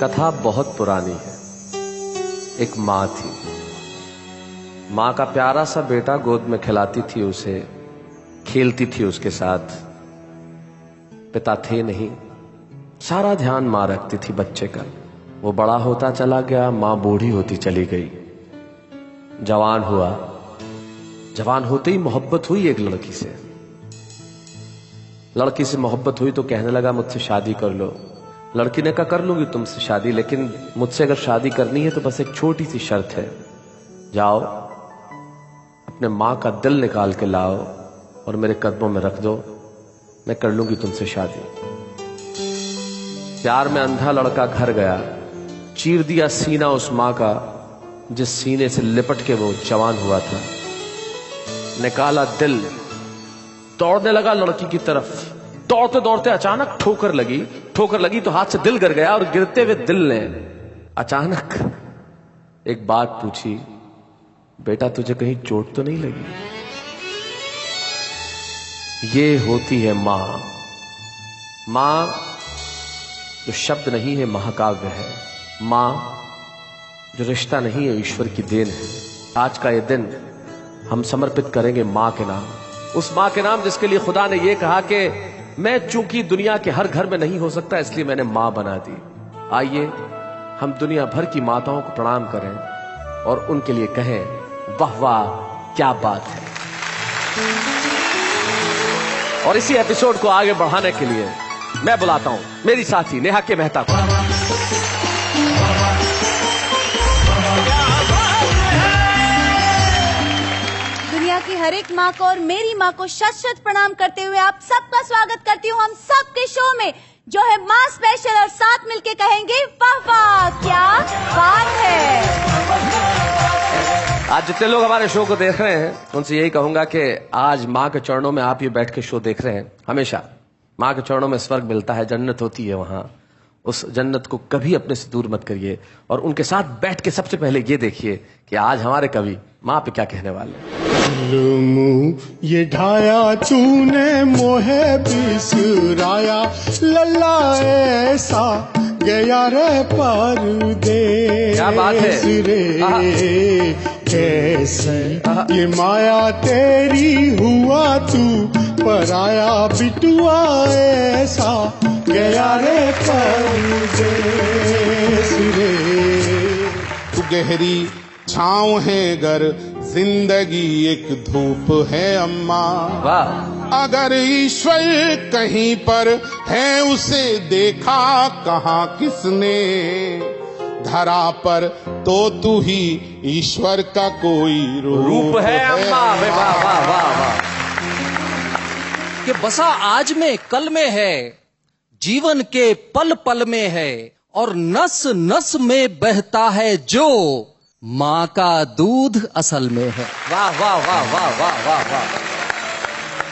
कथा बहुत पुरानी है। एक माँ थी। माँ का प्यारा सा बेटा गोद में खिलाती थी उसे, खेलती थी उसके साथ। पिता थे नहीं, सारा ध्यान माँ रखती थी बच्चे का। वो बड़ा होता चला गया, माँ बूढ़ी होती चली गई। जवान हुआ, जवान होते ही मोहब्बत हुई एक लड़की से। लड़की से मोहब्बत हुई तो कहने लगा मुझसे शादी कर लो। लड़की ने कहा कर लूंगी तुमसे शादी, लेकिन मुझसे अगर शादी करनी है तो बस एक छोटी सी शर्त है। जाओ अपने माँ का दिल निकाल के लाओ और मेरे कदमों में रख दो, मैं कर लूंगी तुमसे शादी। प्यार में अंधा लड़का घर गया, चीर दिया सीना उस माँ का जिस सीने से लिपट के वो जवान हुआ था। निकाला दिल, दौड़ने लगा लड़की की तरफ। दौड़ते दौड़ते अचानक ठोकर लगी तो हाथ से दिल गिर गया और गिरते हुए दिल ने अचानक एक बात पूछी, बेटा तुझे कहीं चोट तो नहीं लगी? ये होती है मां। मां जो शब्द नहीं है महाकाव्य है। मां जो रिश्ता नहीं है ईश्वर की देन है। आज का ये दिन हम समर्पित करेंगे मां के नाम, उस मां के नाम जिसके लिए खुदा ने यह कहा कि मैं चूंकि दुनिया के हर घर में नहीं हो सकता इसलिए मैंने मां बना दी। आइए हम दुनिया भर की माताओं को प्रणाम करें और उनके लिए कहें वाह वाह क्या बात है। और इसी एपिसोड को आगे बढ़ाने के लिए मैं बुलाता हूं मेरी साथी नेहा के मेहता को। की हर एक माँ को और मेरी माँ को शत शत प्रणाम करते हुए आप सबका स्वागत करती हूँ हम सबके शो में जो है माँ स्पेशल, और साथ मिलके कहेंगे वाह वाह क्या बात है। आज जितने लोग हमारे शो को देख रहे हैं उनसे यही कहूंगा कि आज माँ के चरणों में आप ये बैठ के शो देख रहे हैं। हमेशा माँ के चरणों में स्वर्ग मिलता है, जन्नत होती है वहां। उस जन्नत को कभी अपने से दूर मत करिए और उनके साथ बैठ के सबसे पहले ये देखिए कि आज हमारे कवि माँ पे क्या कहने वाले हैं। ये ढाया चूने मोहे बिसराया, लल्ला ऐसा गया रे परदेस। क्या बात है रे, कैसी ये माया तेरी हुआ तू पराया, बिटुआ ऐसा गया रे परदेस रे। तू गहरी छाँव है गर, जिंदगी एक धूप है अम्मा। वाह। अगर ईश्वर कहीं पर है उसे देखा कहाँ किसने, धरा पर तो तू ही ईश्वर का कोई रूप है अम्मा। वाह वाह वाह वाह। कि बसा आज में कल में है, जीवन के पल पल में है, और नस नस में बहता है जो माँ का दूध असल में है। वाह वाह वाह वाह वाह वाह वाह।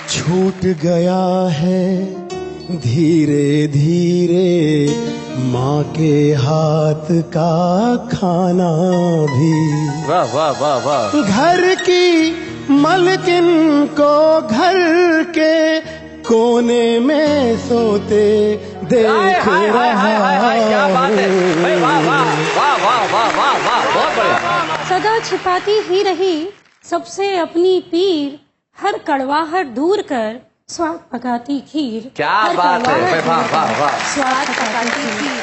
छूट गया है धीरे धीरे माँ के हाथ का खाना भी। वाह वाह वाह वाह। घर की मलकिन को घर के कोने में सोते देख रहा। क्या बात है भाई, वाह वाह वाह वाह वाह वाह वाह, बहुत बढ़िया। सदा छिपाती ही रही सबसे अपनी पीर, हर कड़वाहट दूर कर स्वाद पकाती खीर। क्या बात है, वाह वाह वाह। स्वाद पकाती खीर।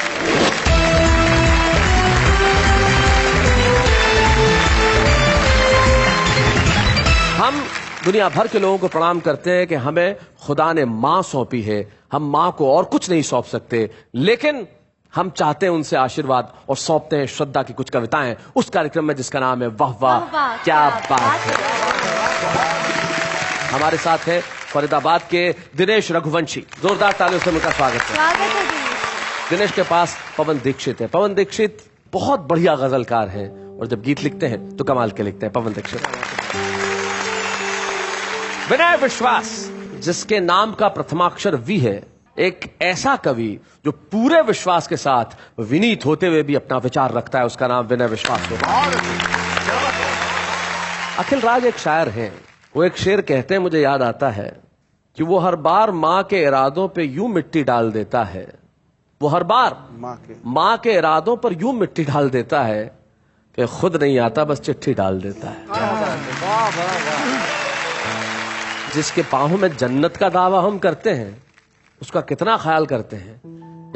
हम दुनिया भर के लोगों को प्रणाम करते हैं कि हमें खुदा ने मां सौंपी है। हम मां को और कुछ नहीं सौंप सकते, लेकिन हम चाहते हैं उनसे आशीर्वाद और सौंपते हैं श्रद्धा की कुछ कविताएं उस कार्यक्रम में जिसका नाम है वाह वाह क्या बात है। हमारे साथ है फरीदाबाद के दिनेश रघुवंशी। जोरदार तालियों से उनका स्वागत है। दिनेश के पास पवन दीक्षित है। पवन दीक्षित बहुत बढ़िया गजलकार हैं और जब गीत लिखते हैं तो कमाल के लिखते हैं। पवन दीक्षित। विनय विश्वास जिसके नाम का प्रथमाक्षर वी है, एक ऐसा कवि जो पूरे विश्वास के साथ विनीत होते हुए भी अपना विचार रखता है, उसका नाम विनय विश्वास होगा। अखिल राज एक शायर हैं, वो एक शेर कहते हैं, मुझे याद आता है कि वो हर बार मां के इरादों पे यूं मिट्टी डाल देता है वो हर बार माँ के इरादों पर यूं मिट्टी डाल देता है कि खुद नहीं आता, बस चिट्ठी डाल देता है। जिसके पांव में जन्नत का दावा हम करते हैं, उसका कितना ख्याल करते हैं।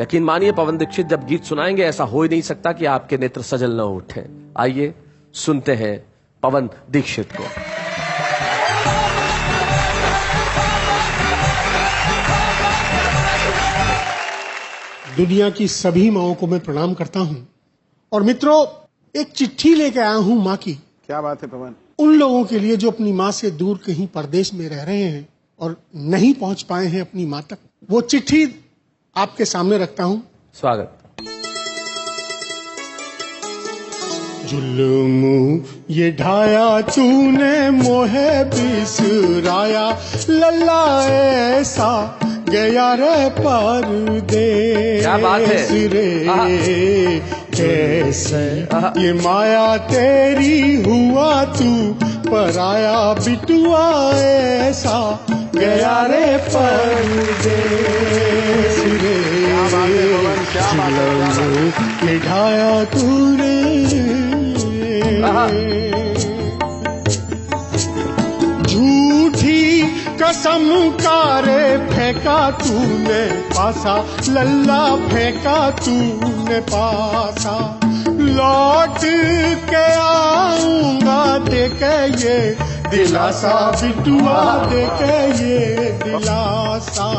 यकीन मानिए पवन दीक्षित जब गीत सुनाएंगे ऐसा हो ही नहीं सकता कि आपके नेत्र सजल न उठे। आइए सुनते हैं पवन दीक्षित को। दुनिया की सभी माओं को मैं प्रणाम करता हूं। और मित्रों, एक चिट्ठी लेके आया हूं माँ की। क्या बात है पवन? उन लोगों के लिए जो अपनी माँ से दूर कहीं परदेश में रह रहे हैं और नहीं पहुंच पाए हैं अपनी माँ तक, वो चिट्ठी आपके सामने रखता हूं। स्वागत। जुल्म ये ढाया तूने मोहे बिसराया, लल्ला ऐसा गया रे परदेस। क्या बात है रे, कैसे ये माया तेरी हुआ तू पराया, बिटुआ ऐसा गया रे परदेस रे। जुल्म ये ढाया तूने, झूठी कसम कारे फेंका तूने पासा, लल्ला फेंका तूने पासा। लौट के आऊंगा देके ये दिलासा, बिटुआ देके ये दिलासा।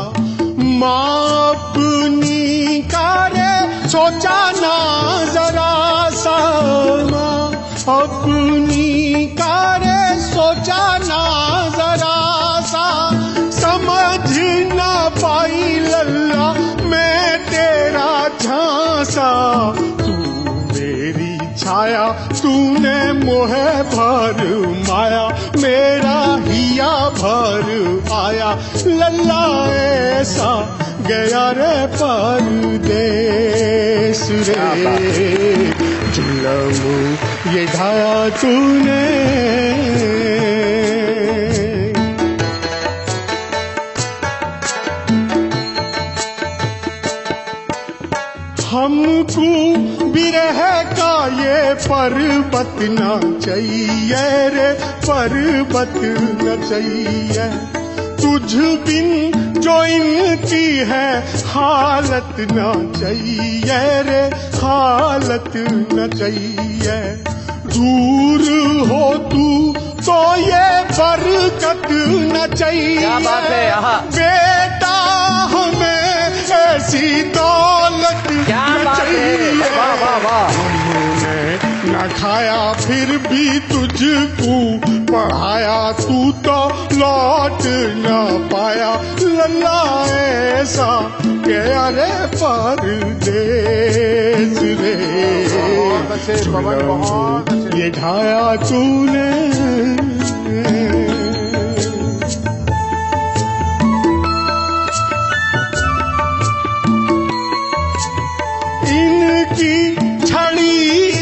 माँ अपनी कारे सोचा ना जरा सा, माँ अपनी कारे सोचा ना जरा सा। समझ ना पाई लल्ला मैं तेरा झांसा, तू मेरी छाया तूने मोहे भर माया, मेरा हिया भर आया, लल्ला ऐसा गया रे परदेस रे। जुल्म ये ढाया तूने, हमको बिरह का ये पर्वत न चाहिए रे, पर्वत न चाहिए। तुझ बिन जो इनकी है हालत न चाहिए रे, हालत न चाहिए। दूर हो तू तो ये बरकत न चाहिए। क्या बात है बेटा हमें ऐसी दौलत न चाहिए। वाह वाह वाह। हमने न खाया फिर भी तुझको पढ़ाया, तू तो लौट न पाया, लल्ला ऐसा गया रे परदेस रे। ये ढाया तूने, इनकी छड़ी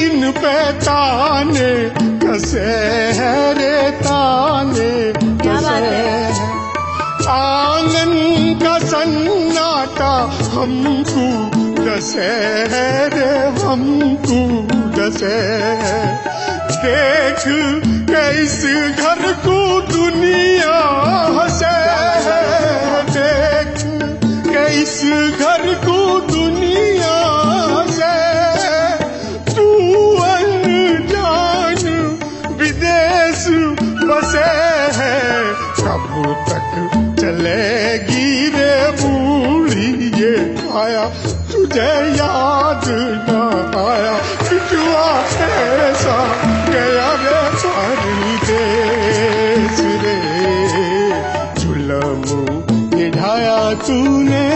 इन पे ताने कसे है रे, ताने कसे है। आंगन का सन्नाटा हमको डसे है रे, हमको डसे है। देख के इस घर को दुनिया हंसे है, देख के इस घर को दुनिया हंसे। तू अनजान विदेश बसे है, कब तक चलेगी रे बूढ़ी ये आया, तुझे याद न आया, बिटुआ ऐसा गया रे परदेस रे। जुल्म ये ढाया तूने।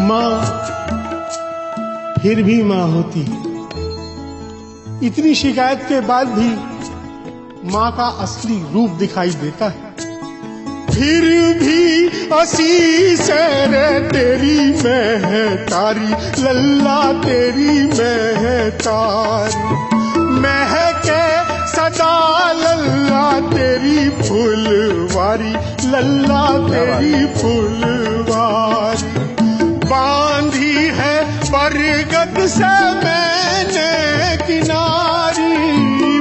माँ फिर भी माँ होती है। इतनी शिकायत के बाद भी माँ का असली रूप दिखाई देता है। फिर भी आशीष रे तेरी मैं है तारी, लल्ला तेरी मैं है तारी। महके सदा लल्ला तेरी फुलवारी, लल्ला तेरी फुलवारी। बांधी है बरगद से मैंने किनारी,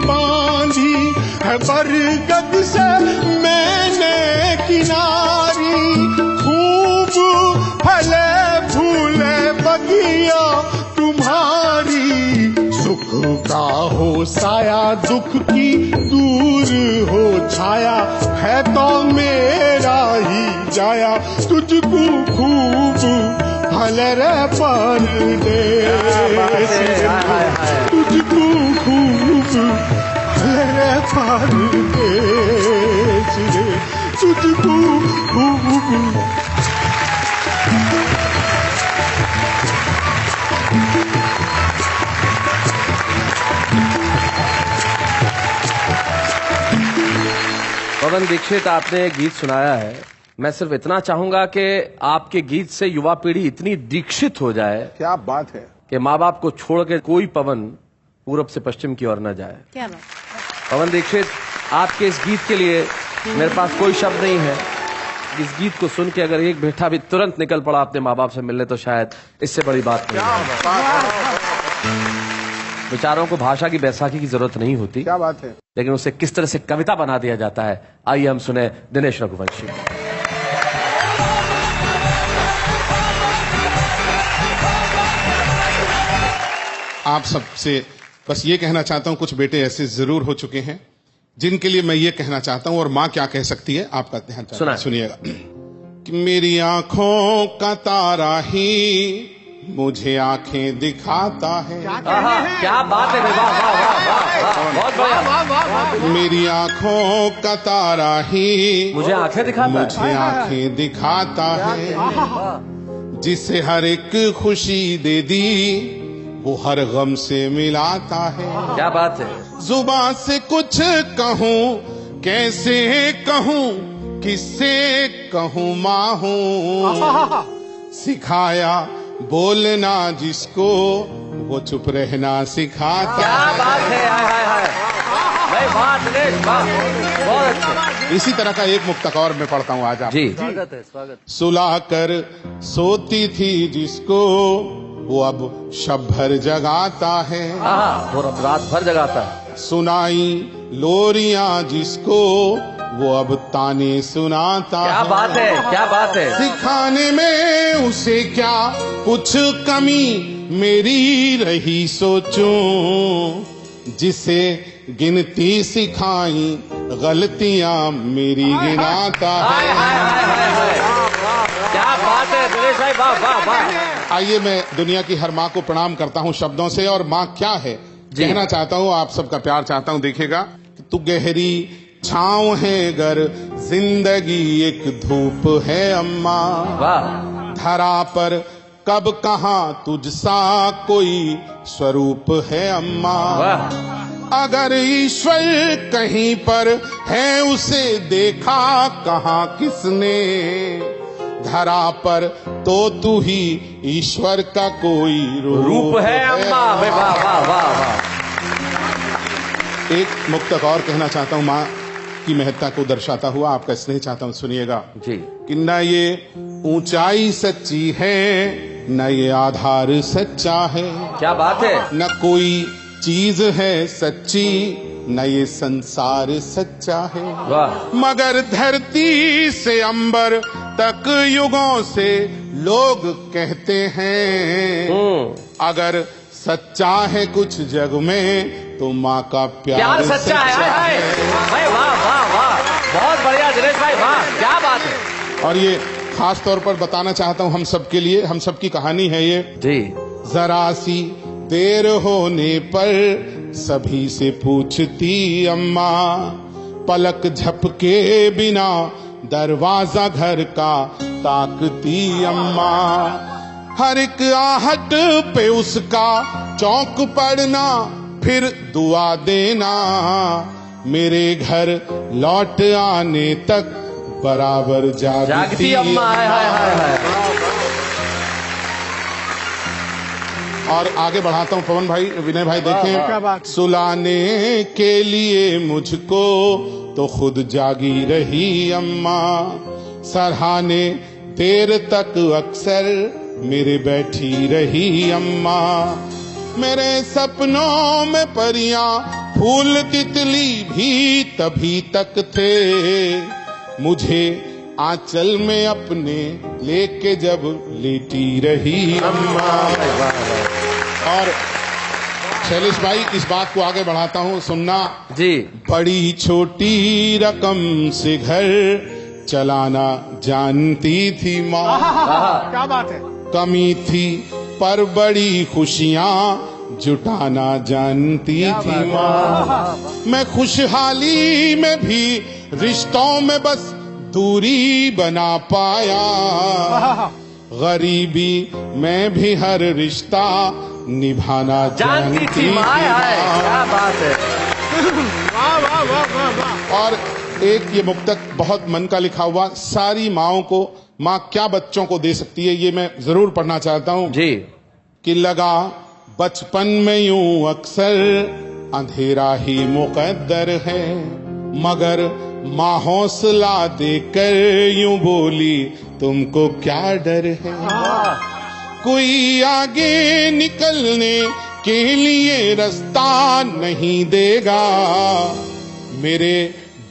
बांधी है बरगद से मैंने किनारी। खूब फले फूले बगिया तुम्हारी, सुख का हो साया दुख की दूर हो छाया, है तो मेरा ही जाया तुझको खूब भले रे परदेस, तुझको खूब भले रे परदेस, तुझको खूब। पवन दीक्षित, आपने एक गीत सुनाया है। मैं सिर्फ इतना चाहूंगा कि आपके गीत से युवा पीढ़ी इतनी दीक्षित हो जाए, क्या बात है, कि माँ बाप को छोड़ के कोई पवन पूरब से पश्चिम की ओर न जाए। क्या बात। पवन दीक्षित, आपके इस गीत के लिए मेरे पास कोई शब्द नहीं है। इस गीत को सुन के अगर एक बेटा भी तुरंत निकल पड़ा अपने माँ बाप से मिलने, तो शायद इससे बड़ी बात नहीं है। विचारों को भाषा की बैसाखी की जरूरत नहीं होती, क्या बात है, लेकिन उसे किस तरह से कविता बना दिया जाता है। आइए हम सुने दिनेश रघुवंशी। आप सबसे बस ये कहना चाहता हूं, कुछ बेटे ऐसे जरूर हो चुके हैं जिनके लिए मैं ये कहना चाहता हूं, और माँ क्या कह सकती है, आपका ध्यान सुनिएगा। कि मेरी आंखों का तारा ही मुझे आंखें दिखाता है। क्या बात है, वाह वाह वाह, बहुत बढ़िया। मेरी आंखों का तारा ही मुझे आंखें दिखाता है, मुझे आंखें दिखाता है। जिसे हर एक खुशी दे दी वो हर गम से मिलाता है। क्या बात है। जुबान से कुछ कहूँ कैसे कहूँ, किससे कहूँ माँ हूँ। सिखाया बोलना जिसको वो चुप रहना सिखाता। क्या बात है, हाय हाय भाई, वाह दिनेश, वाह, बहुत अच्छा। इसी तरह का एक मुक्तक और मैं पढ़ता हूँ आज आप जी। स्वागत है, स्वागत। सुला कर सोती थी जिसको वो अब शब भर जगाता है। वो रात भर जगाता है। सुनाई लोरियां जिसको वो अब ताने सुनाता क्या है। बात है, क्या बात है। सिखाने में उसे क्या कुछ कमी मेरी रही सोचूं, जिसे गिनती सिखाई गलतियां मेरी गिनाता है। क्या बात है दिनेश भाई, वाह वाह वाह। आइए मैं दुनिया की हर माँ को प्रणाम करता हूँ शब्दों से, और माँ क्या है कहना चाहता हूँ, आप सबका प्यार चाहता हूँ। देखिएगा, तू गहरी छाँव है गर जिंदगी एक धूप है अम्मा। वाह। धरा पर कब कहाँ तुझसा कोई स्वरूप है अम्मा। वाह। अगर ईश्वर कहीं पर है उसे देखा कहाँ किसने, धरा पर तो तू ही ईश्वर का कोई रूप है अम्मा। वाह वाह वाह वाह। एक मुक्तक और कहना चाहता हूँ माँ की महत्ता को दर्शाता हुआ, आपका स्नेह चाहता हूँ, सुनिएगा जी। कि न ये ऊंचाई सच्ची है न ये आधार सच्चा है। क्या बात है। न कोई चीज है सच्ची न ये संसार सच्चा है। वाह। मगर धरती से अंबर तक युगों से लोग कहते हैं, अगर सच्चा है कुछ जग में तो माँ का प्यार सच्चा है। भाई वाह वाह वाह, बहुत बढ़िया दिनेश भाई, वाह क्या बात है। और ये खास तौर पर बताना चाहता हूँ हम सबके लिए, हम सबकी कहानी है ये जी। जरा सी देर होने पर सभी से पूछती अम्मा, पलक झपके बिना दरवाजा घर का ताकती अम्मा। हर एक आहट पे उसका चौंक पड़ना, फिर दुआ देना, मेरे घर लौट आने तक बराबर जागती अम्मा। हाय। और आगे बढ़ाता हूँ पवन भाई, विनय भाई, देखें, सुलाने के लिए मुझको तो खुद जागी रही अम्मा। सराहने देर तक अक्सर मेरे बैठी रही अम्मा। मेरे सपनों में परियां फूल तितली भी तभी तक थे, मुझे आंचल में अपने लेके जब लेटी रही अम्मा। और शैलेश भाई, इस बात को आगे बढ़ाता हूँ, सुनना जी। बड़ी छोटी रकम से घर चलाना जानती थी माँ। क्या बात है। कमी थी पर बड़ी खुशियाँ जुटाना जानती थी माँ। मैं खुशहाली में भी रिश्तों में बस दूरी बना पाया। गरीबी में भी हर रिश्ता निभाना जानती थी माँ। क्या बात है। वाह वाह वाह वाह वाह। और एक ये मुक्तक बहुत मन का लिखा हुआ, सारी माओं को माँ क्या बच्चों को दे सकती है, ये मैं जरूर पढ़ना चाहता हूँ जी। कि लगा बचपन में यूं अक्सर अंधेरा ही मुकद्दर है, मगर माँ हौसला देकर यूं बोली तुमको क्या डर है। कोई आगे निकलने के लिए रास्ता नहीं देगा, मेरे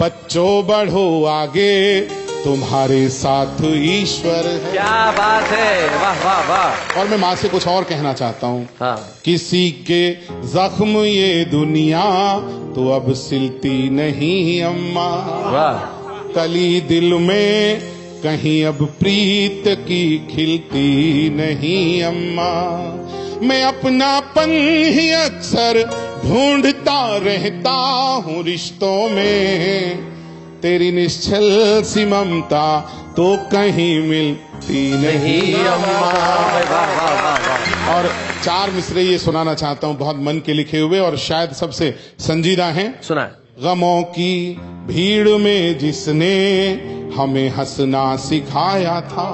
बच्चों बढ़ो आगे तुम्हारे साथ ईश्वर है। क्या बात है, वाह वाह वाह। और मैं माँ से कुछ और कहना चाहता हूँ। हाँ। किसी के जख्म ये दुनिया तो अब सिलती नहीं अम्मा। वाह। कली दिल में कहीं अब प्रीत की खिलती नहीं अम्मा। मैं अपनापन ही अक्सर ढूंढता रहता हूँ रिश्तों में, तेरी निश्चल सी ममता तो कहीं मिलती नहीं अम्मा। और 4 मिसरे ये सुनाना चाहता हूँ, बहुत मन के लिखे हुए और शायद सबसे संजीदा हैं। सुना। गमों की भीड़ में जिसने हमें हंसना सिखाया था,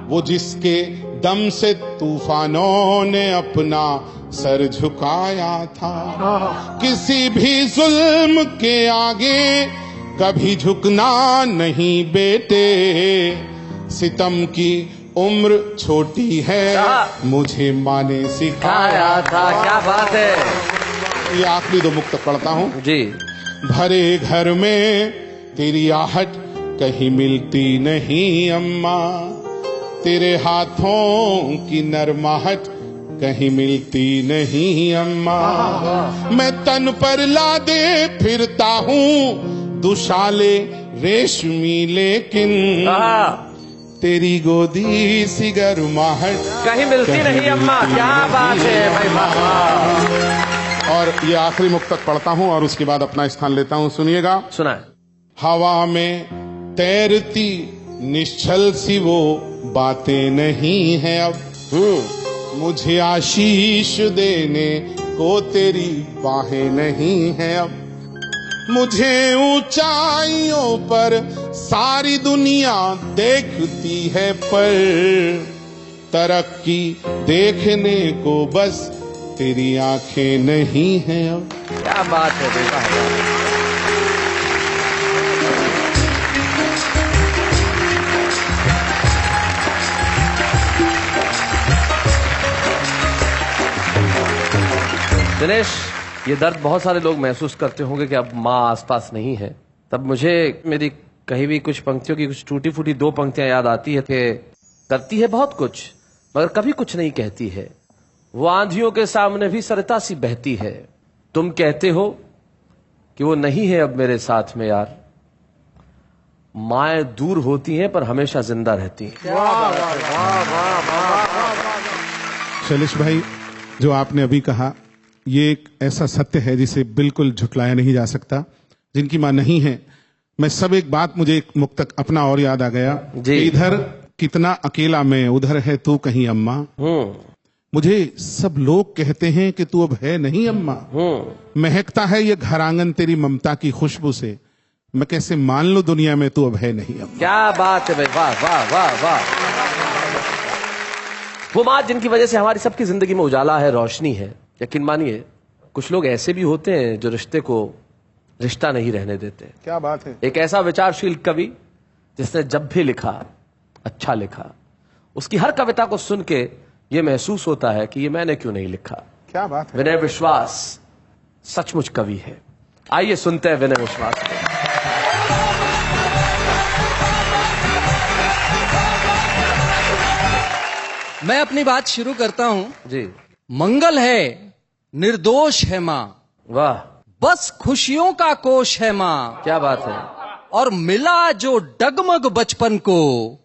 वो जिसके दम से तूफानों ने अपना सर झुकाया था, किसी भी जुल्म के आगे कभी झुकना नहीं बेटे, सितम की उम्र छोटी है मुझे माँ ने सिखाया था। क्या बात है। ये आखिरी 2 मुक्त पढ़ता हूँ जी। भरे घर में तेरी आहट कहीं मिलती नहीं अम्मा, तेरे हाथों की नरमाहट कहीं मिलती नहीं अम्मा। मैं तन पर लादे फिरता हूँ दुशाले रेशमी, लेकिन तेरी गोदी सी गर्माहट कहीं मिलती नहीं अम्मा। क्या बात है भाई, वाह। और ये आखिरी मुक्तक पढ़ता हूँ और उसके बाद अपना स्थान लेता हूँ, सुनिएगा। सुना। हवा में तैरती निश्चल सी वो बातें नहीं है अब, मुझे आशीष देने को तेरी बाहें नहीं है अब, मुझे ऊंचाइयों पर सारी दुनिया देखती है, पर तरक्की देखने को बस तेरी आंखें नहीं है अब। क्या बात है बेटा। दिनेश, ये दर्द बहुत सारे लोग महसूस करते होंगे कि अब माँ आसपास नहीं है। तब मुझे मेरी कहीं भी कुछ पंक्तियों की कुछ टूटी फूटी 2 पंक्तियां याद आती है कि करती है बहुत कुछ मगर कभी कुछ नहीं कहती है, वो आंधियों के सामने भी सरता सी बहती है, तुम कहते हो कि वो नहीं है अब मेरे साथ में यार, माएं दूर होती हैं पर हमेशा जिंदा रहती हैं। शैलेश भाई, जो आपने अभी कहा ये एक ऐसा सत्य है जिसे बिल्कुल झुटलाया नहीं जा सकता। जिनकी मां नहीं है, मैं सब एक बात, मुझे एक मुक्तक अपना और याद आ गया जी। इधर कितना अकेला मैं, उधर है तू कहीं अम्मा। मुझे सब लोग कहते हैं कि तू अब है नहीं अम्मा, महकता है ये घर आंगन तेरी ममता की खुशबू से, मैं कैसे मान लूं दुनिया में तू अब है नहीं अम्मा। क्या बात है भाई, वाह वाह वाह वाह। वो माँ जिनकी वजह से हमारी सबकी जिंदगी में उजाला है, रोशनी है। यकीन मानिए कुछ लोग ऐसे भी होते हैं जो रिश्ते को रिश्ता नहीं रहने देते। क्या बात है। एक ऐसा विचारशील कवि जिसने जब भी लिखा अच्छा लिखा, उसकी हर कविता को सुन के ये महसूस होता है कि ये मैंने क्यों नहीं लिखा। क्या बात है। विनय विश्वास सचमुच कवि है। आइए सुनते हैं विनय विश्वास को। मैं अपनी बात शुरू करता हूं। जी। मंगल है, निर्दोष है माँ, वाह, बस खुशियों का कोश है माँ। क्या बात है। और मिला जो डगमग बचपन को,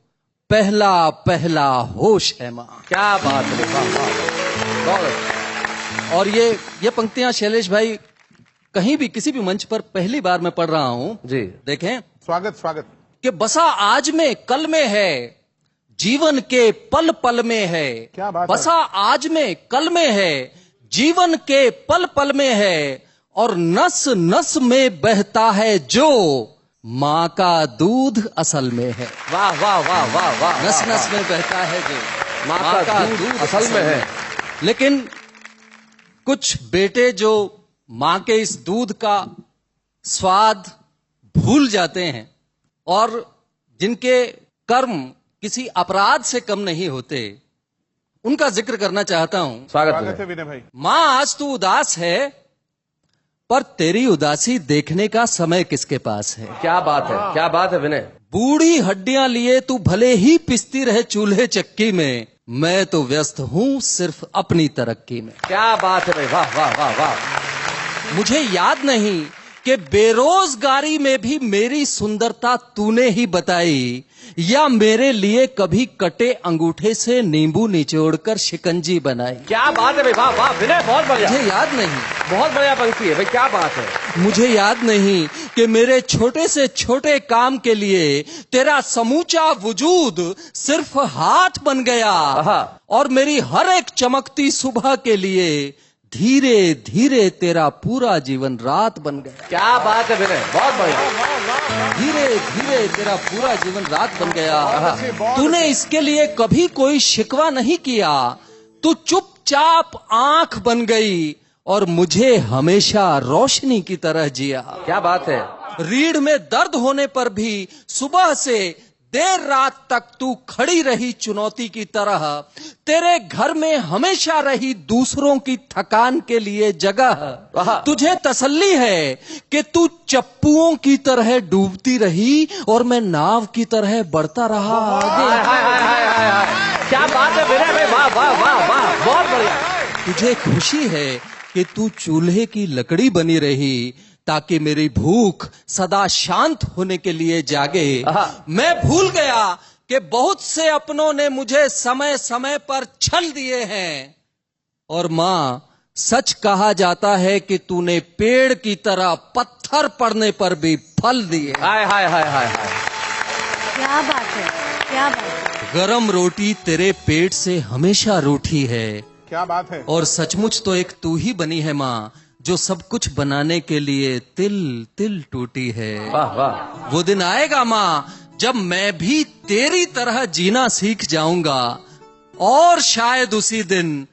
पहला पहला होश है माँ। क्या बात है। वाह वाह, बहुत अच्छा। और ये पंक्तियां शैलेश भाई कहीं भी किसी भी मंच पर पहली बार मैं पढ़ रहा हूं। जी। देखें, स्वागत स्वागत। कि बसा आज में कल में है, जीवन के पल पल में है। क्या बात है। बसा आज में कल में है, जीवन के पल पल में है, और नस नस में बहता है जो माँ का दूध असल में है। वाह वाह वाह वाह वाह। नस नस में बहता है जो माँ का दूध असल में है। लेकिन कुछ बेटे जो माँ के इस दूध का स्वाद भूल जाते हैं और जिनके कर्म किसी अपराध से कम नहीं होते, उनका जिक्र करना चाहता हूं। स्वागत है विनय भाई। माँ आज तू उदास है, पर तेरी उदासी देखने का समय किसके पास है। क्या बात है। क्या बात है विनय। बूढ़ी हड्डियां लिए तू भले ही पिसती रहे चूल्हे चक्की में, मैं तो व्यस्त हूं सिर्फ अपनी तरक्की में। क्या बात है भाई। वाह वाह वाह वाह। मुझे याद नहीं कि बेरोजगारी में भी मेरी सुंदरता तूने ही बताई, या मेरे लिए कभी कटे अंगूठे से नींबू निचोड़कर शिकंजी बनाई। क्या बात है भाई। वाह वाह विनय, बहुत बढ़िया। मुझे याद नहीं, बहुत बढ़िया पंक्ति है भाई। क्या बात है। मुझे याद नहीं कि मेरे छोटे से छोटे काम के लिए तेरा समूचा वजूद सिर्फ हाथ बन गया, और मेरी हर एक चमकती सुबह के लिए धीरे धीरे तेरा पूरा जीवन रात बन गया। क्या बात है विनय, बहुत बढ़िया। धीरे धीरे तेरा पूरा जीवन रात बन गया। तूने इसके लिए कभी कोई शिकवा नहीं किया, तू चुपचाप आंख बन गई और मुझे हमेशा रोशनी की तरह जिया। क्या बात है। रीढ़ में दर्द होने पर भी सुबह से देर रात तक तू खड़ी रही चुनौती की तरह। तेरे घर में हमेशा रही दूसरों की थकान के लिए जगह। तुझे तसल्ली है कि तू चप्पुओं की तरह डूबती रही और मैं नाव की तरह बढ़ता रहा आगे। क्या बात है विनय भाई। वाह वाह वाह वाह, बहुत बढ़िया। तुझे खुशी है कि तू चूल्हे की लकड़ी बनी रही ताकि मेरी भूख सदा शांत होने के लिए जागे। मैं भूल गया कि बहुत से अपनों ने मुझे समय समय पर छल दिए हैं, और माँ सच कहा जाता है कि तूने पेड़ की तरह पत्थर पड़ने पर भी फल दिए। हाय हाय हाय हाय हाय। क्या बात है। क्या बात है। गरम रोटी तेरे पेट से हमेशा रूठी है। क्या बात है। और सचमुच तो एक तू ही बनी है माँ, जो सब कुछ बनाने के लिए तिल तिल टूटी है। वाह वाह। वो दिन आएगा माँ जब मैं भी तेरी तरह जीना सीख जाऊंगा, और शायद उसी दिन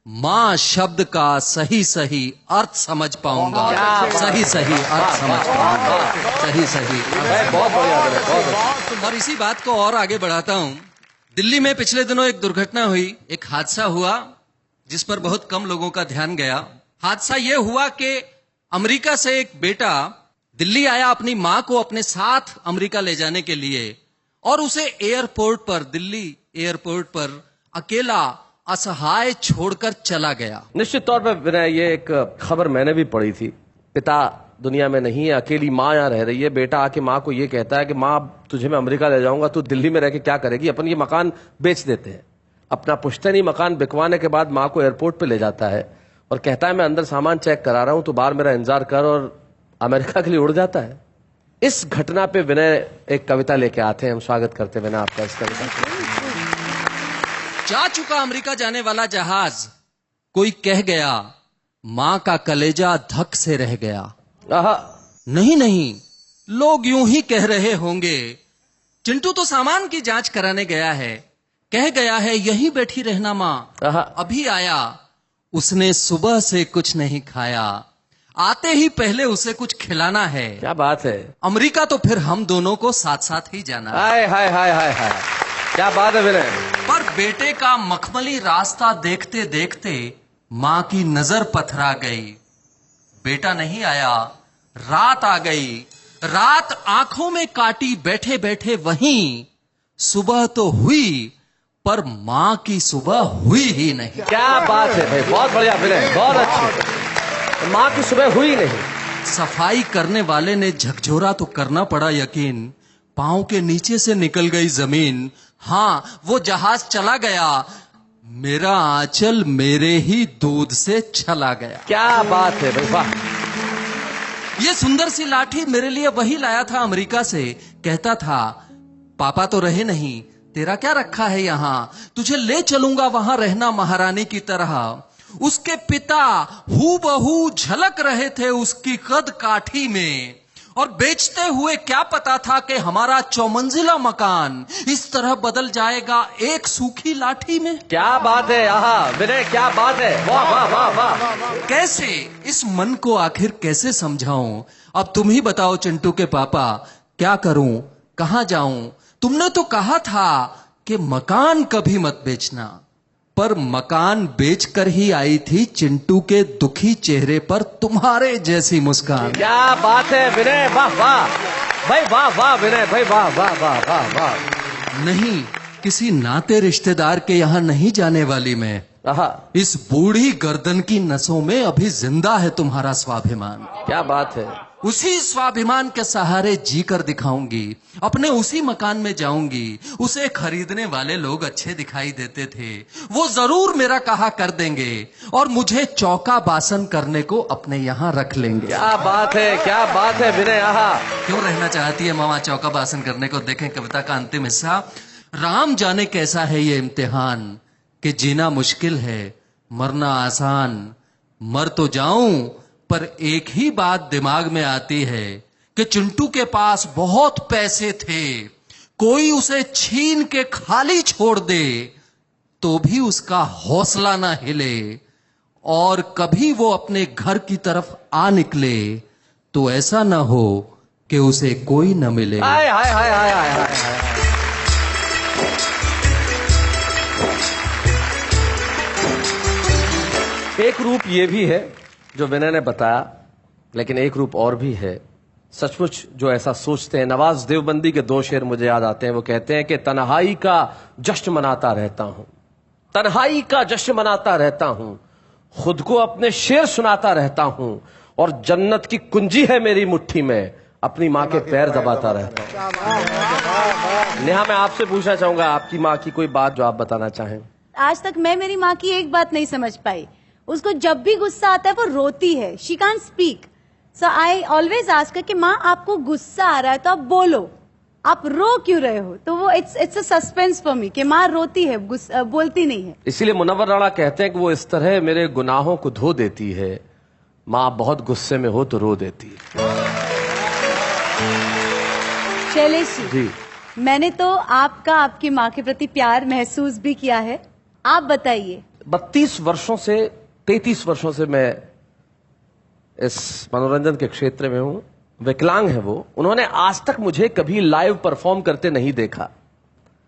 माँ शब्द का सही सही अर्थ समझ पाऊंगा। सही सही अर्थ समझ पाऊंगा। सही सही। बहुत बढ़िया। और इसी बात को और आगे बढ़ाता हूँ। दिल्ली में पिछले दिनों एक दुर्घटना हुई, एक हादसा हुआ जिस पर बहुत कम लोगों का ध्यान गया। हादसा यह हुआ कि अमेरिका से एक बेटा दिल्ली आया अपनी मां को अपने साथ अमेरिका ले जाने के लिए, और उसे एयरपोर्ट पर, दिल्ली एयरपोर्ट पर अकेला असहाय छोड़कर चला गया। निश्चित तौर पर विनय, ये एक खबर मैंने भी पढ़ी थी। पिता दुनिया में नहीं है, अकेली माँ यहाँ रह रही है। बेटा आके माँ को ये कहता है कि माँ तुझे मैं अमेरिका ले जाऊंगा, तू दिल्ली में रह के क्या करेगी। अपन ये मकान बेच देते हैं। अपना पुश्तैनी मकान बिकवाने के बाद माँ को एयरपोर्ट पे ले जाता है और कहता है मैं अंदर सामान चेक करा रहा हूं, तो बाहर मेरा इंतजार कर, और अमेरिका के लिए उड़ जाता है। इस घटना पे विनय एक कविता लेके आते हैं। हम स्वागत करते हैं विनय आपका इस कविता को। जा चुका अमेरिका जाने वाला जहाज, कोई कह गया मां का कलेजा धक से रह गया। नहीं नहीं, लोग यूं ही कह रहे होंगे, चिंटू तो सामान की जांच कराने गया है, कह गया है यहीं बैठी रहना मां, अभी आया, उसने सुबह से कुछ नहीं खाया, आते ही पहले उसे कुछ खिलाना है। क्या बात है, अमेरिका तो फिर हम दोनों को साथ साथ ही जाना है। हाय हाय हाय हाय हाय, क्या बात है विनय। पर बेटे का मखमली रास्ता देखते देखते माँ की नजर पथरा गई। बेटा नहीं आया, रात आ गई। रात आंखों में काटी बैठे बैठे वहीं। सुबह तो हुई पर माँ की सुबह हुई ही नहीं। क्या बात है भाई, बहुत बढ़िया विनय, बहुत अच्छी। माँ की सुबह हुई नहीं। सफाई करने वाले ने झकझोरा तो करना पड़ा यकीन, पांव के नीचे से निकल गई जमीन। हाँ, वो जहाज चला गया, मेरा आंचल मेरे ही दूध से चला गया। क्या बात है भाई, वाह। ये सुंदर सी लाठी मेरे लिए वही लाया था अमेरिका से। कहता था पापा तो रहे नहीं, तेरा क्या रखा है यहाँ, तुझे ले चलूंगा वहां रहना महारानी की तरह। उसके पिता हूबहू झलक रहे थे उसकी कद काठी में, और बेचते हुए क्या पता था कि हमारा 4 मंजिला मकान इस तरह बदल जाएगा एक सूखी लाठी में। क्या बात है, आहा विनय, क्या बात है, वाह वाह वाह वाह। कैसे इस मन को आखिर कैसे समझाऊं? अब तुम ही बताओ चिंटू के पापा, क्या करूं, कहां जाऊं? तुमने तो कहा था कि मकान कभी मत बेचना, पर मकान बेचकर ही आई थी चिंटू के दुखी चेहरे पर तुम्हारे जैसी मुस्कान। क्या बात है विनय, वाह वाह भाई, वाह वाह विनय भाई, वाह वाह वाह वाह वाह। नहीं, किसी नाते रिश्तेदार के यहाँ नहीं जाने वाली मैं। आहा, इस बूढ़ी गर्दन की नसों में अभी जिंदा है तुम्हारा स्वाभिमान। क्या बात है। उसी स्वाभिमान के सहारे जी कर दिखाऊंगी, अपने उसी मकान में जाऊंगी। उसे खरीदने वाले लोग अच्छे दिखाई देते थे, वो जरूर मेरा कहा कर देंगे और मुझे चौका बासन करने को अपने यहाँ रख लेंगे। क्या बात है, क्या बात है विनय, आहा। क्यों रहना चाहती है मामा चौका बासन करने को? देखें कविता का अंतिम हिस्सा। राम जाने कैसा है ये इम्तिहान कि जीना मुश्किल है मरना आसान। मर तो जाऊं पर एक ही बात दिमाग में आती है कि चिंटू के पास बहुत पैसे थे, कोई उसे छीन के खाली छोड़ दे तो भी उसका हौसला ना हिले, और कभी वो अपने घर की तरफ आ निकले तो ऐसा ना हो कि उसे कोई न मिले। हाय हाय हाय हाय हाय हाय। एक रूप ये भी है जो विनय ने बताया, लेकिन एक रूप और भी है सचमुच जो ऐसा सोचते हैं। नवाज देवबंदी के 2 शेर मुझे याद आते हैं। वो कहते हैं कि तन्हाई का जश्न मनाता रहता हूं, तन्हाई का जश्न मनाता रहता हूं, खुद को अपने शेर सुनाता रहता हूं, और जन्नत की कुंजी है मेरी मुट्ठी में, अपनी माँ के पैर दबाता रहता हूं। नेहा, मैं आपसे पूछना चाहूंगा आपकी माँ की कोई बात जो आप बताना चाहें। आज तक मैं मेरी माँ की एक बात नहीं समझ पाई। उसको जब भी गुस्सा आता है वो रोती है, she can't speak. So I always ask कि माँ आपको गुस्सा आ रहा है तो आप बोलो, आप रो क्यों रहे हो? तो वो it's a suspense for me कि माँ रोती है, बोलती नहीं है। इसीलिए मुनव्वर राणा कहते हैं कि वो इस तरह मेरे गुनाहों को धो देती है, माँ बहुत गुस्से में हो तो रो देती है। शैलेश जी, मैंने तो आपका आपकी माँ के प्रति प्यार महसूस भी किया है, आप बताइए। 32 वर्षों से 33 वर्षों से मैं इस मनोरंजन के क्षेत्र में हूं। विकलांग है वो, उन्होंने आज तक मुझे कभी लाइव परफॉर्म करते नहीं देखा।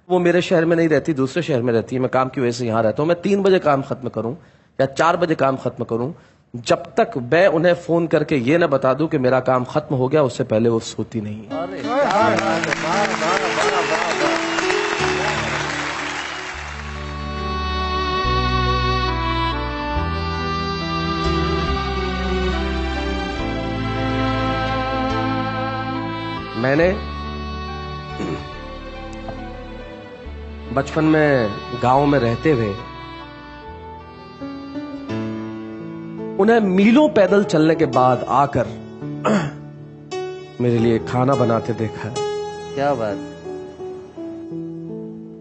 वो मेरे शहर में नहीं रहती, दूसरे शहर में रहती है, मैं काम की वजह से यहां रहता हूं। मैं 3 बजे काम खत्म करूं या 4 बजे काम खत्म करूं, जब तक मैं उन्हें फोन करके ये ना बता दूं कि मेरा काम खत्म हो गया, उससे पहले वो सोती नहीं है। मैंने बचपन में गांव में रहते हुए उन्हें मीलों पैदल चलने के बाद आकर मेरे लिए खाना बनाते देखा है। क्या बात।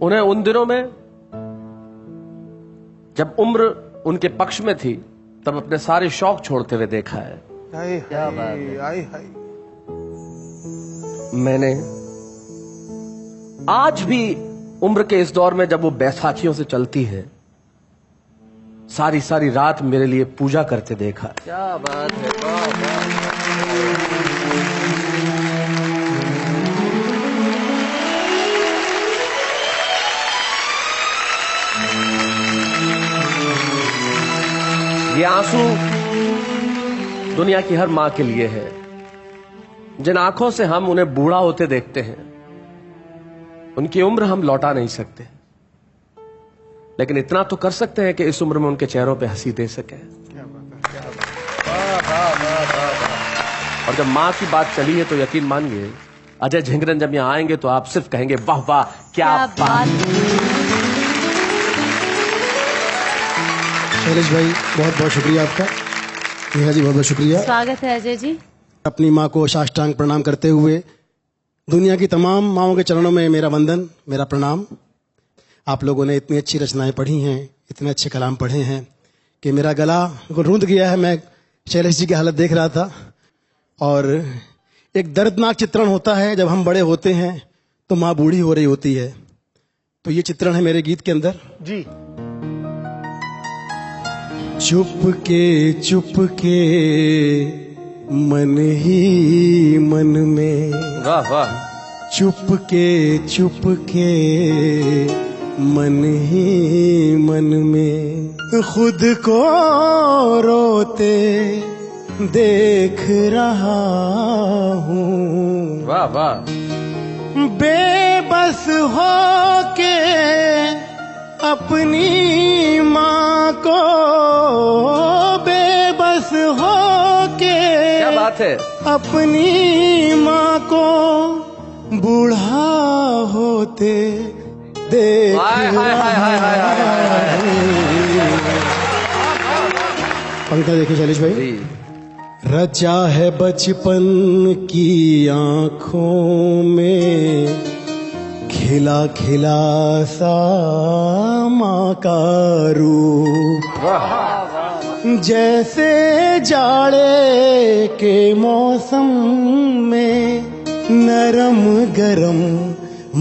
उन्हें उन दिनों में जब उम्र उनके पक्ष में थी तब अपने सारे शौक छोड़ते हुए देखा है। क्या बात है। मैंने आज भी उम्र के इस दौर में जब वो बैसाखियों से चलती है सारी सारी रात मेरे लिए पूजा करते देखा। क्या बात है, वाह, वाह। ये आंसू दुनिया की हर मां के लिए है। जिन आंखों से हम उन्हें बूढ़ा होते देखते हैं, उनकी उम्र हम लौटा नहीं सकते, लेकिन इतना तो कर सकते हैं कि इस उम्र में उनके चेहरों पे हंसी दे सके। और जब मां की बात चली है तो यकीन मानिए अजय झिंगरन जब यहां आएंगे तो आप सिर्फ कहेंगे वाह वाह क्या बात। शैलेश भाई बहुत बहुत शुक्रिया आपका। नेहा जी बहुत बहुत शुक्रिया। स्वागत है अजय जी। अपनी माँ को साष्टांग प्रणाम करते हुए दुनिया की तमाम माँओं के चरणों में मेरा वंदन, मेरा प्रणाम। आप लोगों ने इतनी अच्छी रचनाएं पढ़ी हैं, इतने अच्छे कलाम पढ़े हैं कि मेरा गला रूंध गया है। मैं शैलेश जी की हालत देख रहा था और एक दर्दनाक चित्रण होता है जब हम बड़े होते हैं तो माँ बूढ़ी हो रही होती है। तो ये चित्रण है मेरे गीत के अंदर जी। चुप के मन ही मन में, वाह वाह। चुप के मन ही मन में खुद को रोते देख रहा हूँ। वाह वाह। बेबस हो के अपनी माँ को, बेबस हो के क्या बात है। अपनी माँ को बूढ़ा होते देख पंक्ति देखिए शैलेश भाई। रचा है बचपन की आंखों में खिला खिला सा माँ का रूप, जैसे जाड़े के मौसम में नरम गरम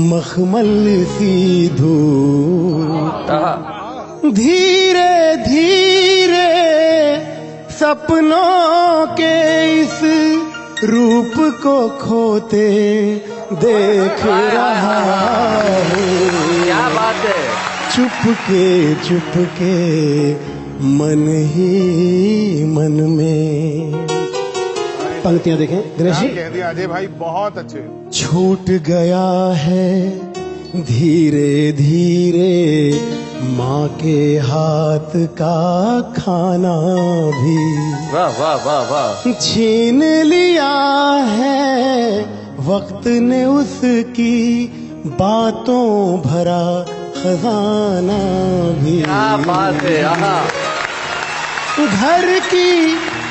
मखमल सी धूप, धीरे धीरे सपनों के इस रूप को खोते देख रहा हूँ। क्या बात है। चुप के मन ही मन में। पंक्तियां देखें दिनेश जी। कह दिया अजय भाई, बहुत अच्छे। छूट गया है धीरे धीरे माँ के हाथ का खाना भी, वाह वाह वाह वाह। छीन लिया है वक्त ने उसकी बातों भरा खजाना भी। क्या बात है। घर की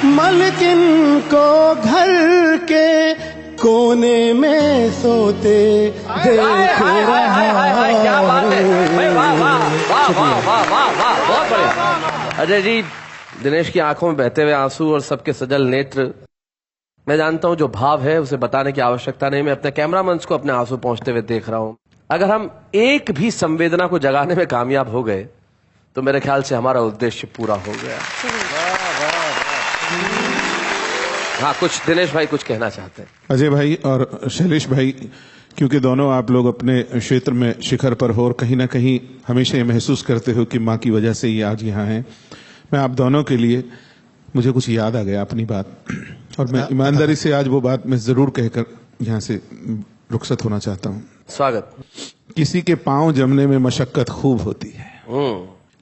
मलकिन को घर के कोने में सोते देख रहा। क्या बात है। वाह वाह वाह वाह वाह वाह वाह, बहुत बढ़िया। अजय जी, दिनेश की आंखों में बहते हुए आंसू और सबके सजल नेत्र, मैं जानता हूं जो भाव है उसे बताने की आवश्यकता नहीं। मैं अपने कैमरा मंच को अपने आंसू पहुंचते हुए देख रहा हूं। अगर हम एक भी संवेदना को जगाने में कामयाब हो गए तो मेरे ख्याल से हमारा उद्देश्य पूरा हो गया। हाँ, कुछ दिनेश भाई कुछ कहना चाहते हैं। अजय भाई और शैलेश भाई, क्योंकि दोनों आप लोग अपने क्षेत्र में शिखर पर हो और कहीं ना कहीं हमेशा ये महसूस करते हो कि माँ की वजह से ये आज यहाँ हैं, मैं आप दोनों के लिए, मुझे कुछ याद आ गया अपनी बात, और मैं ईमानदारी से आज वो बात मैं जरूर कहकर यहाँ से रुखसत होना चाहता हूँ। स्वागत। किसी के पांव जमने में मशक्कत खूब होती है,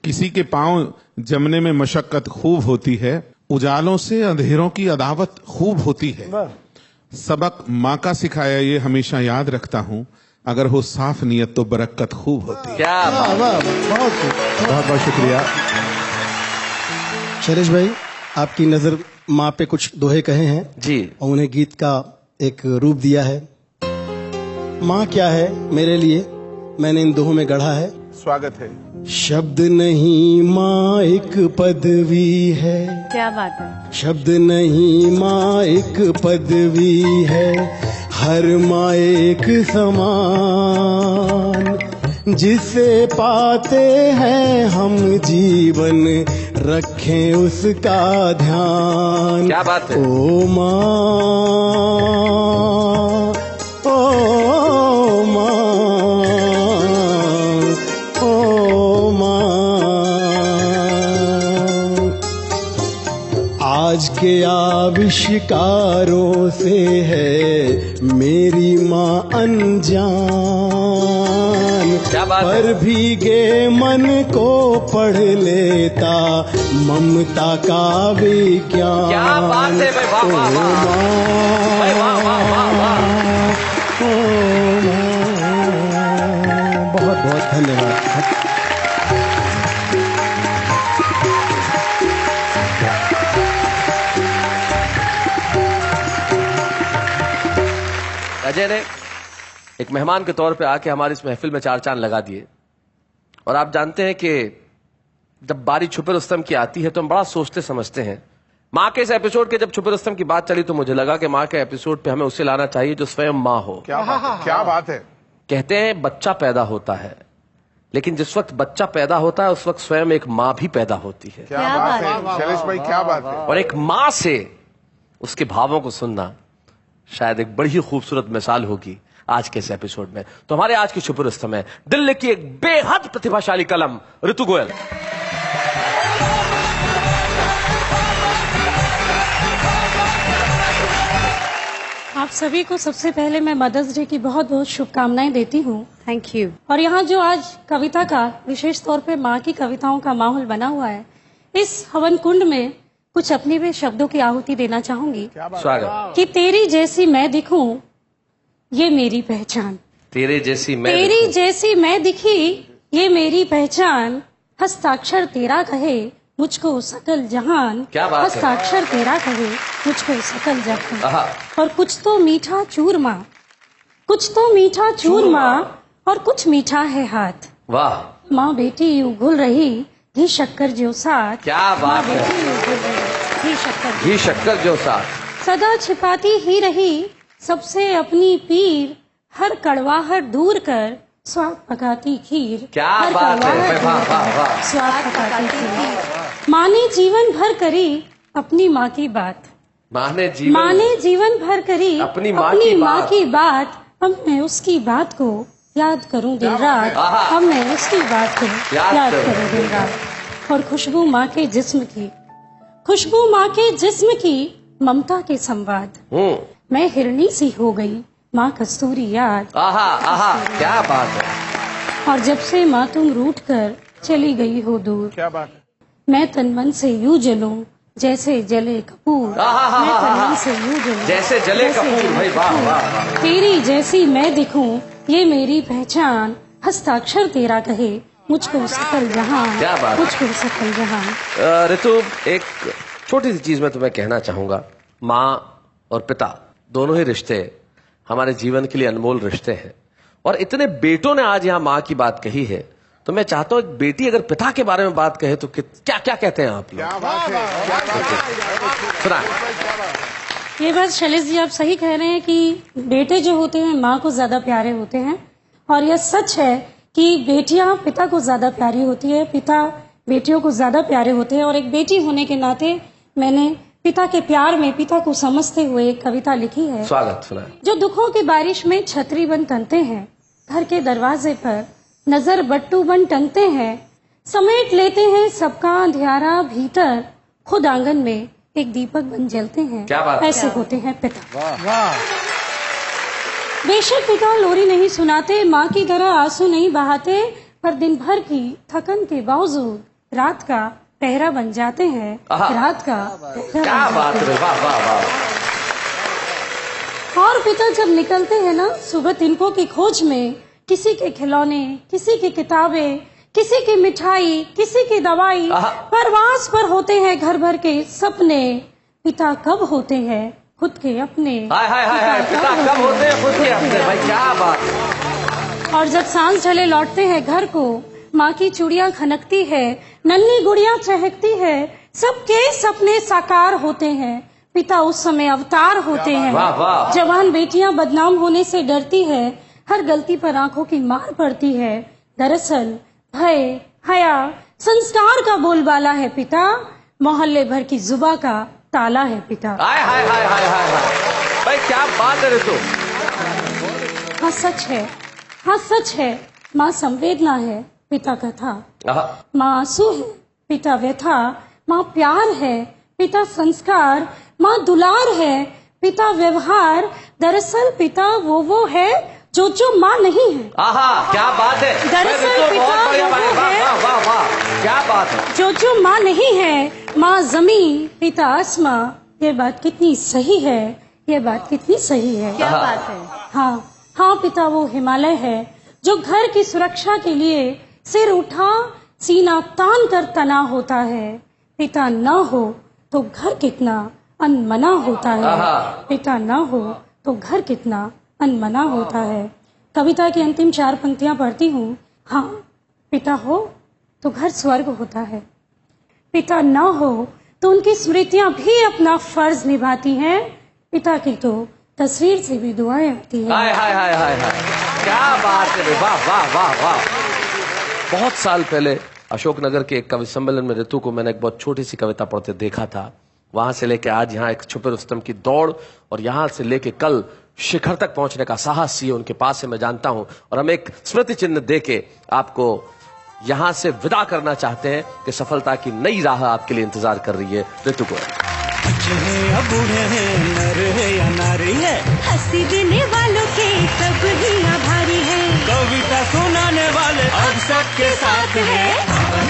किसी के पांव जमने में मशक्कत खूब होती है, उजालों से अंधेरों की अदावत खूब होती है। सबक माँ का सिखाया ये हमेशा याद रखता हूँ, अगर हो साफ नियत तो बरकत खूब होती है। क्या बहुत बहुत शुक्रिया। शैलेश भाई, आपकी नजर माँ पे कुछ दोहे कहे हैं जी, और उन्हें गीत का एक रूप दिया है। माँ क्या है मेरे लिए, मैंने इन दोहों में गढ़ा है। स्वागत है। शब्द नहीं माँ एक पदवी है, क्या बात है। शब्द नहीं माँ एक पदवी है, हर माँ एक समान, जिसे पाते हैं हम जीवन रखें उसका ध्यान। क्या बात है? ओ माँ, ओ माँ, ओ माँ, आज के आविष्कारों से है मेरी माँ अनजान, क्या बात है? पर भीगे मन को पढ़ लेता ममता का विज्ञान। क्या बात है भाई, वाह वाह वाह भाई, वाह वाह वाह वाह। बहुत बहुत धन्यवाद। अजय ने एक मेहमान के तौर पे आके हमारी इस महफिल में चार चांद लगा दिए। और आप जानते हैं कि जब बारी छुपे रुस्तम की आती है तो हम बड़ा सोचते समझते हैं। माँ के इस एपिसोड के जब छुपे रुस्तम की बात चली तो मुझे लगा कि माँ के एपिसोड पे हमें उसे लाना चाहिए जो स्वयं माँ हो। क्या बात है, क्या बात है। कहते हैं बच्चा पैदा होता है, लेकिन जिस वक्त बच्चा पैदा होता है उस वक्त स्वयं एक माँ भी पैदा होती है। क्या बात है शैलेश भाई, क्या बात है। और एक माँ से उसके भावों को सुनना शायद एक बड़ी ही खूबसूरत मिसाल होगी आज के इस एपिसोड में। तो हमारे आज की छुपे रुस्तम है दिल्ली की एक बेहद प्रतिभाशाली कलम ऋतु गोयल। आप सभी को सबसे पहले मैं मदर्स डे की बहुत बहुत शुभकामनाएं देती हूँ। Thank you. और यहाँ जो आज कविता का विशेष तौर पे माँ की कविताओं का माहौल बना हुआ है, इस हवन कुंड में कुछ अपने भी शब्दों की आहुति देना चाहूंगी। स्वागत। कि तेरी जैसी मैं दिखूं ये मेरी पहचान, तेरे जैसी मैं तेरी देखूं। जैसी मैं दिखी ये मेरी पहचान, हस्ताक्षर तेरा कहे मुझको सकल जहान। क्या बात है? हस्ताक्षर तेरा कहे मुझको सकल जहान। आहा। और कुछ तो मीठा चूरमा, कुछ तो मीठा चूरमा और कुछ मीठा है हाथ। वाह, माँ बेटी यूं घुल रही घी शक्कर जो साथ। क्या बात है। बेटी यूं घुल रही घी शक्कर घी शक्कर जो साथ। सदा छिपाती ही रही सबसे अपनी पीर, हर कड़वाहट दूर कर स्वाद पकाती खीर। क्या हर बात है। कड़वाहट वाह, दूर वाह, कर वाह। स्वाद पकाती खीर। माँ ने जीवन भर करी अपनी माँ की बात, माँ ने जीवन भर करी अपनी माँ की बात। अब मैं उसकी बात को याद करूं दिन रात, आहा। अब मैं उसकी बात को याद करूं दिन रात। और खुशबू माँ के जिस्म की, खुशबू माँ के जिस्म की, ममता के संवाद। मैं हिरनी सी हो गई माँ कस्तूरी याद। आहा आहा, क्या बात है। और जब से माँ तुम रूठ कर चली गई हो दूर, क्या बात है। मैं तन मन से यूं जलूं जैसे जले कपूर। आहा, मैं तन मन से यूं जलूं जैसे जले कपूर। भाई वाह वाह वाह। तेरी जैसी मैं दिखूं ये मेरी पहचान, हस्ताक्षर तेरा कहे मुझको सकल जहान। क्या बात। मुझको सकल जहान। ऋतु, एक छोटी सी चीज मैं तुम्हें कहना चाहूंगा। माँ और पिता दोनों ही रिश्ते हमारे जीवन के लिए अनमोल रिश्ते हैं। और इतने बेटों ने आज यहाँ माँ की बात कही है, तो मैं चाहता हूँ एक बेटी अगर पिता के बारे में बात कहे तो क्या क्या कहते हैं आप लोग? क्या बात है। सुना। ये बात शैलेश जी आप सही कह रहे हैं कि बेटे जो होते हैं माँ को ज्यादा प्यारे होते हैं। और यह सच है कि बेटियां पिता को ज्यादा प्यारी होती है, पिता बेटियों को ज्यादा प्यारे होते हैं। और एक बेटी होने के नाते मैंने पिता के प्यार में पिता को समझते हुए एक कविता लिखी है। स्वागत। सुना। जो दुखों की बारिश में छतरी बन तनते हैं, घर के दरवाजे पर नजर बट्टू बन टंगते हैं, समेट लेते हैं सबका अंधियारा भीतर, खुद आंगन में एक दीपक बन जलते हैं। क्या बात है। ऐसे होते हैं पिता। बेशक पिता लोरी नहीं सुनाते, माँ की तरह आंसू नहीं बहाते, पर दिन भर की थकन के बावजूद रात का पहरा बन जाते हैं। आहा। रात का पहरा क्या बन बात जाते है। वाह वाह वाह। हैं। और पिता जब निकलते हैं ना सुबह तिनकों की खोज में, किसी के खिलौने, किसी की किताबें, किसी की मिठाई, किसी की दवाई, आहा। परवास पर होते हैं घर भर के सपने। पिता कब होते हैं खुद के अपने। हाय हाय हाय हाय। पिता कब होते हैं खुद के अपने। भाई क्या बात है। और जब सांझ ढले लौटते हैं घर को, माँ की चूड़ियां खनकती है, नन्ही गुड़िया चहकती है, सबके सपने साकार होते हैं। पिता उस समय अवतार होते हैं। वाह, वाह। जवान बेटियां बदनाम होने से डरती है, हर गलती पर आंखों की मार पड़ती है। दरअसल भय, हया, संस्कार का बोलबाला है पिता, मोहल्ले भर की जुबा का ताला है पिता। हाय हाय हाय हाय हाय हाय, भाई क्या बात है ऋतु। हाँ सच है, हाँ सच है, माँ संवेदना है, पिता कथा। माँ आंसू है, पिता व्यथा। माँ प्यार है, पिता संस्कार। माँ दुलार है, पिता व्यवहार। दरअसल पिता वो है जो माँ नहीं है। आहा, क्या बात है। दरअसल पिता बहुत बढ़िया, वो है, वाह वाह वाह, क्या बात है। जो माँ नहीं है। माँ जमीन, पिता आसमां। ये बात कितनी सही है, ये बात कितनी सही है। क्या बात है। हाँ हाँ, पिता वो हिमालय है जो घर की सुरक्षा के लिए सिर उठा सीना तान कर तना होता है। पिता न हो तो घर कितना अनमना होता है। पिता न हो तो घर कितना अनमना होता है। कविता की अंतिम 4 पंक्तियां पढ़ती हूँ। हाँ, पिता हो तो घर स्वर्ग होता है, पिता न हो तो उनकी स्मृतियां भी अपना फर्ज निभाती हैं। पिता की तो तस्वीर से भी दुआएं आती हैं। हाय हाय हाय हाय हाय, क्या बात है, वाह वाह वाह वाह। बहुत साल पहले अशोकनगर के एक कवि सम्मेलन में ऋतु को मैंने एक बहुत छोटी सी कविता पढ़ते देखा था। वहां से लेके आज यहाँ एक छुपे रुस्तम की दौड़, और यहाँ से लेके कल शिखर तक पहुंचने का साहस ही उनके पास से मैं जानता हूं। और हम एक स्मृति चिन्ह देके आपको यहां से विदा करना चाहते हैं कि सफलता की नई राह आपके लिए इंतजार कर रही है। ऋतु को बूढ़े हैं, नर है या नारी है, हंसी देने वालों के सब ही आभारी है, कविता सुनाने वाले अब सबके साथ है।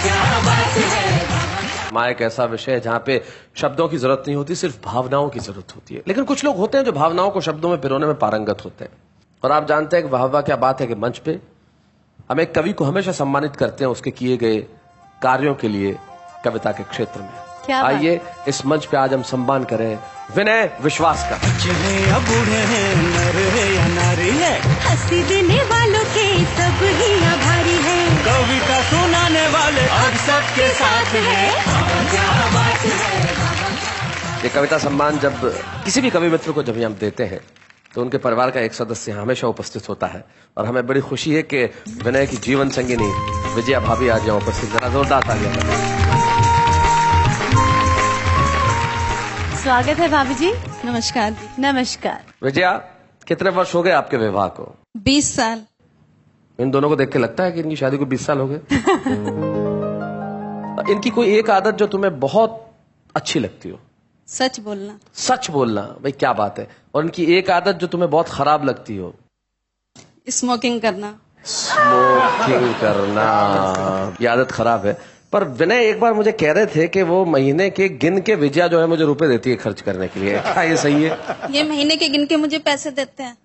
क्या बात है। माँ एक ऐसा विषय है जहाँ पे शब्दों की जरूरत नहीं होती, सिर्फ भावनाओं की जरूरत होती है। लेकिन कुछ लोग होते हैं जो भावनाओं को शब्दों में पिरोने में पारंगत होते हैं। और आप जानते हैं कि वाह वाह क्या बात है कि मंच पे हम एक कवि को हमेशा सम्मानित करते हैं उसके किए गए कार्यों के लिए कविता के क्षेत्र में। आइए इस मंच पे आज हम सम्मान करें विनय विश्वास का। बूढ़े हैं, नर है या नारी है, हंसी देने वालों के सब ही आभारी है, कविता सुनाने वाले अब सबके साथ है। क्या बात है। ये कविता सम्मान जब किसी भी कवि मित्र को जब हम देते हैं तो उनके परिवार का एक सदस्य हमेशा उपस्थित होता है। और हमें बड़ी खुशी है कि विनय की जीवन संगिनी विजया भाभी आज यहाँ उपस्थित। जरा जोरदार तालियां। स्वागत है भाभी जी। नमस्कार। नमस्कार। विजया, कितने वर्ष हो गए आपके विवाह को? 20 साल। इन दोनों को देख के लगता है कि इनकी शादी को 20 साल हो गए। इनकी कोई एक आदत जो तुम्हें बहुत अच्छी लगती हो? सच बोलना। सच बोलना, भाई क्या बात है। और इनकी एक आदत जो तुम्हें बहुत खराब लगती हो? स्मोकिंग करना। स्मोकिंग करना, ये आदत खराब है। पर विनय एक बार मुझे कह रहे थे कि वो महीने के गिन के विजया जो है मुझे रुपए देती है खर्च करने के लिए। क्या ये सही है? ये महीने के गिन के मुझे पैसे देते हैं।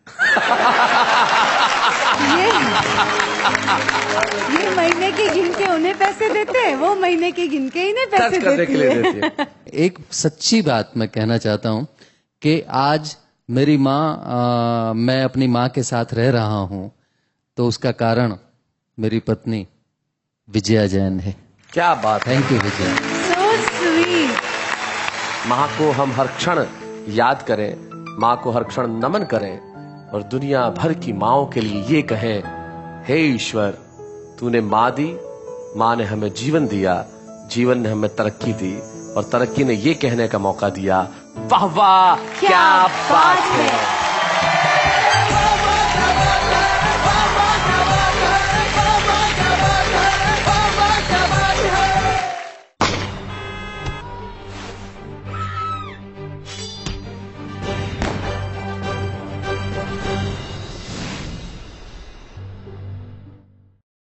ये महीने के गिन के उन्हें पैसे देते हैं, वो महीने के गिन के इन्हें पैसे देती है। एक सच्ची बात मैं कहना चाहता हूँ कि आज मेरी माँ, मैं अपनी माँ के साथ रह रहा हूँ तो उसका कारण मेरी पत्नी विजया जैन है। क्या बात। Thank you Vijaya. So sweet। माँ को हम हर क्षण याद करें, माँ को हर क्षण नमन करें और दुनिया भर की माँओं के लिए ये कहें, हे ईश्वर तूने माँ दी, माँ ने हमें जीवन दिया, जीवन ने हमें तरक्की दी और तरक्की ने ये कहने का मौका दिया, वाह वाह क्या बात है।